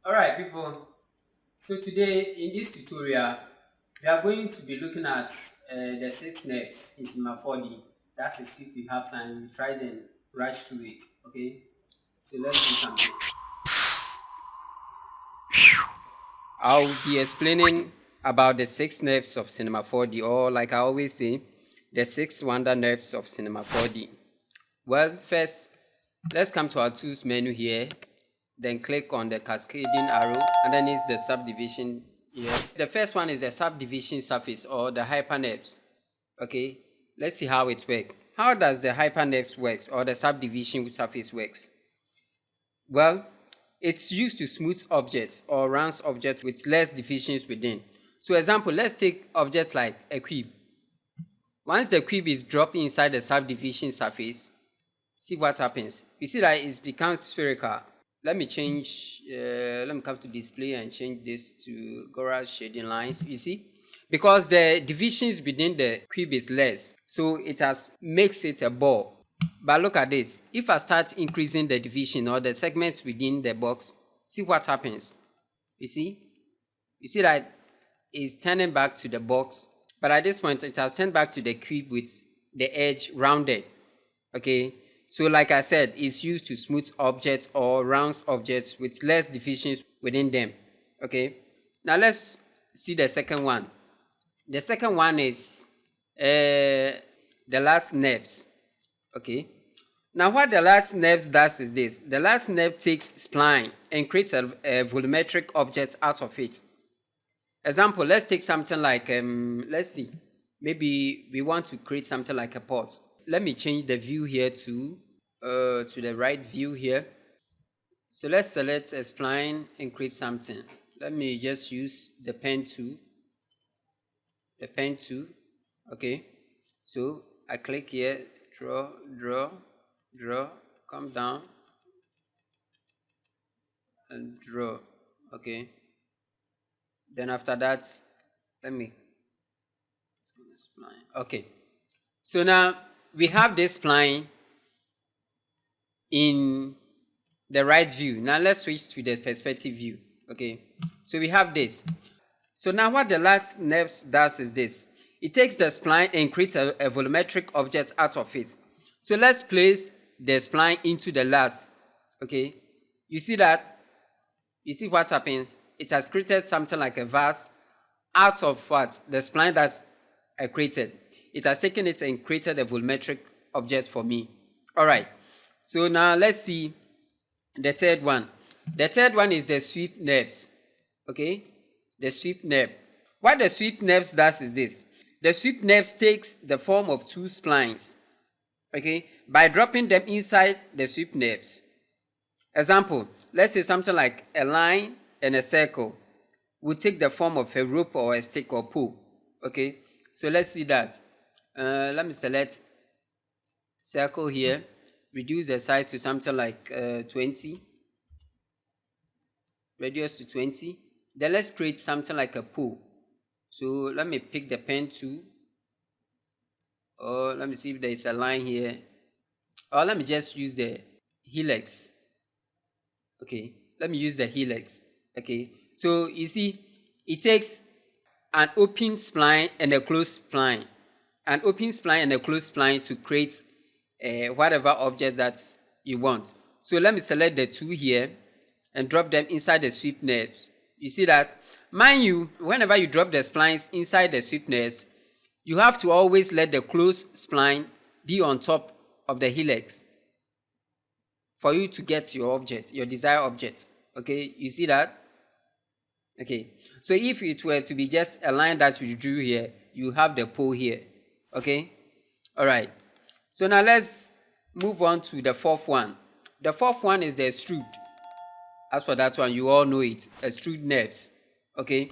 Alright people, so today in this tutorial we are going to be looking at the 6 nerves in Cinema 4D. That is, if we have time, we try and rush through it. Okay, so let's do something. I'll be explaining about the 6 nerves of Cinema 4D, or like I always say, the 6 wonder nerves of Cinema 4D. Well, first let's come to our tools menu here, then click on the cascading arrow underneath the subdivision here. The first one is the subdivision surface, or the hypernerves. Okay, let's see how it works. How does the hypernerves works, or the subdivision surface works? Well, it's used to smooth objects or round objects with less divisions within. So example, let's take objects like a cube. Once the cube is dropped inside the subdivision surface, see what happens. You see that it becomes spherical. Let me come to display and change this to Gora shading lines. You see, because the divisions within the cube is less, so it makes it a ball. But look at this. If I start increasing the division or the segments within the box, see what happens. You see that it's turning back to the box, but at this point it has turned back to the cube with the edge rounded. Okay, so like I said, it's used to smooth objects or round objects with less divisions within them. Okay, now let's see the second one. The second one is the lath nerves. Okay, now what the lath nerve does is this. The lath nerve takes spline and creates a volumetric object out of it. Example, let's take something like let's see, maybe we want to create something like a pot. Let me change the view here to the right view here. So let's select a spline and create something. Let me just use the pen tool. Okay, so I click here, draw, come down and draw. Okay, then after that, let me spline. Okay, so now we have this spline in the right view. Now let's switch to the perspective view. Okay, so we have this. So now what the lath nerves does is this. It takes the spline and creates a volumetric object out of it. So let's place the spline into the lath. Okay, you see that? You see what happens? It has created something like a vase out of what? The spline that's created. It has taken it and created a volumetric object for me. Alright, so now let's see the third one. The third one is the sweep nerves. Okay, the sweep nerve. What the sweep nerves does is this. The sweep nerves takes the form of two splines. Okay, by dropping them inside the sweep nerves. Example, let's say something like a line and a circle will take the form of a rope or a stick or pole. Okay, so let's see that. Let me select circle here, reduce the size to something like 20, radius to 20. Then let's create something like a pole. So let me pick the pen tool, or let me see if there is a line here, or let me just use the helix. Okay, let me use the helix. Okay, so you see, it takes an open spline and a closed spline, an open spline and a closed spline to create whatever object that you want. So let me select the two here and drop them inside the sweep nerves. You see that? Mind you, whenever you drop the splines inside the sweep nerves, you have to always let the closed spline be on top of the helix for you to get your object, your desired object. Okay, you see that? Okay, so if it were to be just a line that you drew here, you have the pole here. Okay, all right. So now let's move on to the fourth one. The fourth one is the extrude. As for that one, you all know it, extrude nerves. Okay,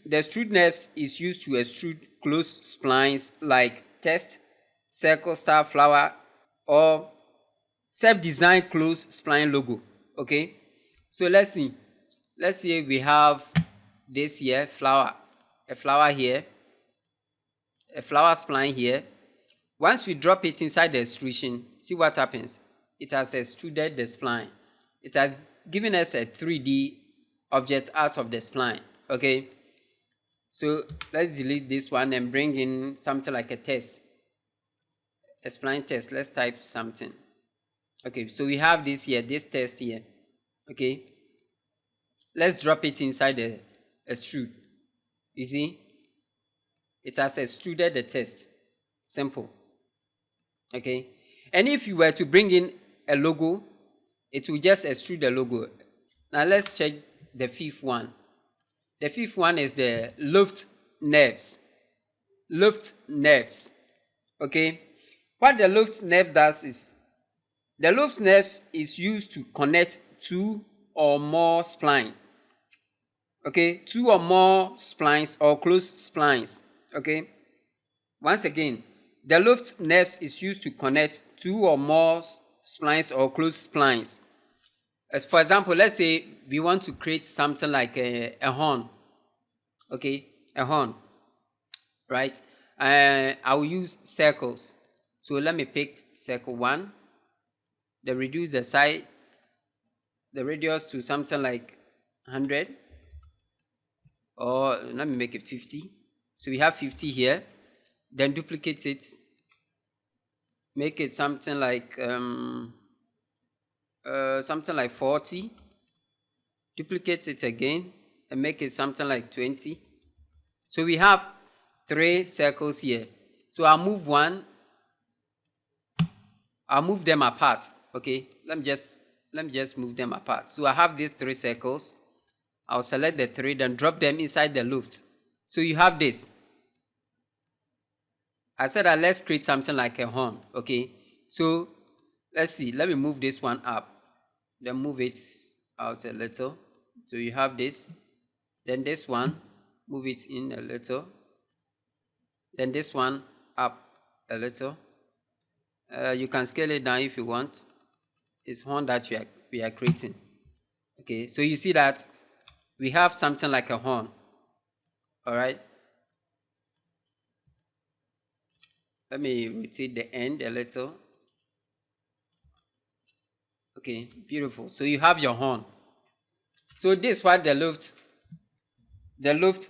the extrude nerves is used to extrude closed splines like text, circle, star, flower, or self-designed closed spline logo. Okay, so let's see we have this here, flower, a flower here, a flower spline here. Once we drop it inside the extrusion, see what happens. It has extruded the spline. It has giving us a 3D object out of the spline. Okay, so let's delete this one and bring in something like a test, a spline test. Let's type something. Okay, so we have this here, this test here. Okay, let's drop it inside the extrude. You see, it has extruded the test. Simple. Okay, and if you were to bring in a logo, it will just extrude the logo. Now let's check the fifth one. The fifth one is the luft nerves. Luft nerves. Okay, what the luft nerve does is, the luft nerve is used to connect two or more splines. Okay, two or more splines or closed splines. Okay, once again, the luft nerve is used to connect two or more splines or closed splines. As for example, let's say we want to create something like a horn. Okay, a horn, right? I will use circles. So let me pick circle 1. Then reduce the side, the radius to something like 100, or let me make it 50. So we have 50 here. Then duplicate it, make it something like 40. Duplicate it again and make it something like 20. So we have 3 circles here. So I'll move one. I'll move them apart. Okay, let me just move them apart. So I have these 3 circles. I'll select the 3, then drop them inside the luft. So you have this. I said that let's create something like a horn. Okay, so let's see. Let me move this one up, then move it out a little. So you have this. Then this one, move it in a little. Then this one up a little. You can scale it down if you want. It's horn that we are creating. Okay, so you see that we have something like a horn. All right. Let me rotate the end a little. Okay, beautiful. So you have your horn. So this is what the luft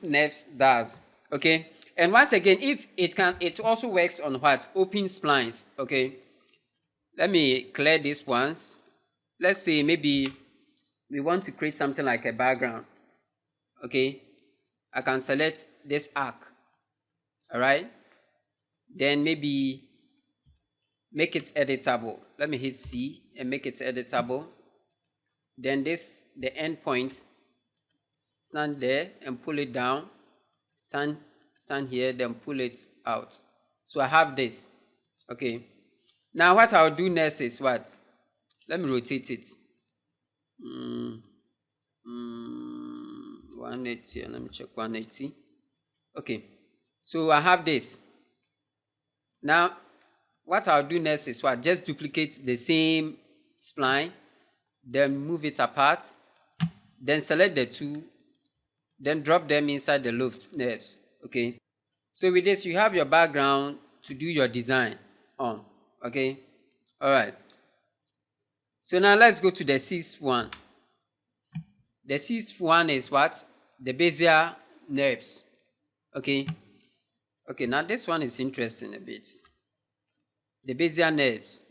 nerves does. Okay, and once again, if it can, it also works on what? Open splines. Okay, let me clear these ones. Let's say maybe we want to create something like a background. Okay, I can select this arc. All right, then maybe make it editable. Let me hit C and make it editable. Then this, the end point, stand there and pull it down. Stand here, then pull it out. So I have this. Okay, now what I'll do next is what? Let me rotate it. 180, let me check 180. Okay, so I have this. Now what I'll do next is what? Just duplicate the same spline, then move it apart, then select the 2, then drop them inside the luft nerves. Okay, so with this you have your background to do your design on. Okay, all right. So now let's go to the 6th one. The 6th one is what? The basial nerves. Okay, now this one is interesting a bit. The basial nerves.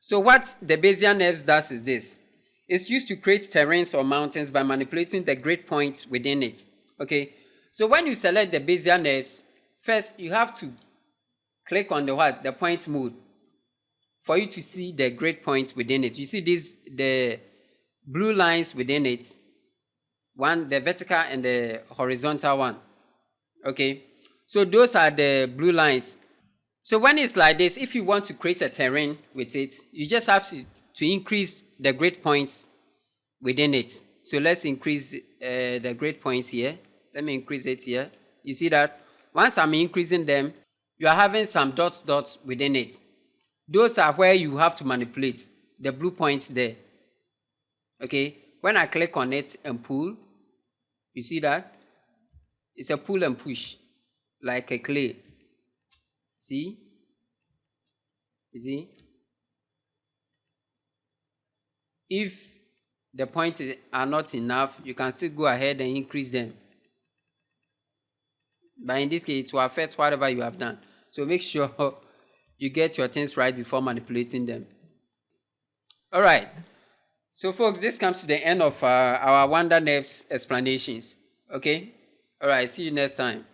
So what the basial nerves does is this. It's used to create terrains or mountains by manipulating the grid points within it. Okay, so when you select the basial nerves, first you have to click on the what? The point mode for you to see the grid points within it. You see the blue lines within it. One, the vertical and the horizontal one. Okay, so those are the blue lines. So when it's like this, if you want to create a terrain with it, you just have to increase the grid points within it. So let's increase the grid points here. Let me increase it here. You see that once I'm increasing them, you are having some dots within it. Those are where you have to manipulate the blue points there. Okay, when I click on it and pull, you see that it's a pull and push like a clay. See? You see? If the points are not enough, you can still go ahead and increase them. But in this case, it will affect whatever you have done. So make sure you get your things right before manipulating them. All right. So folks, this comes to the end of our Wonder Nurbs explanations. Okay? All right. See you next time.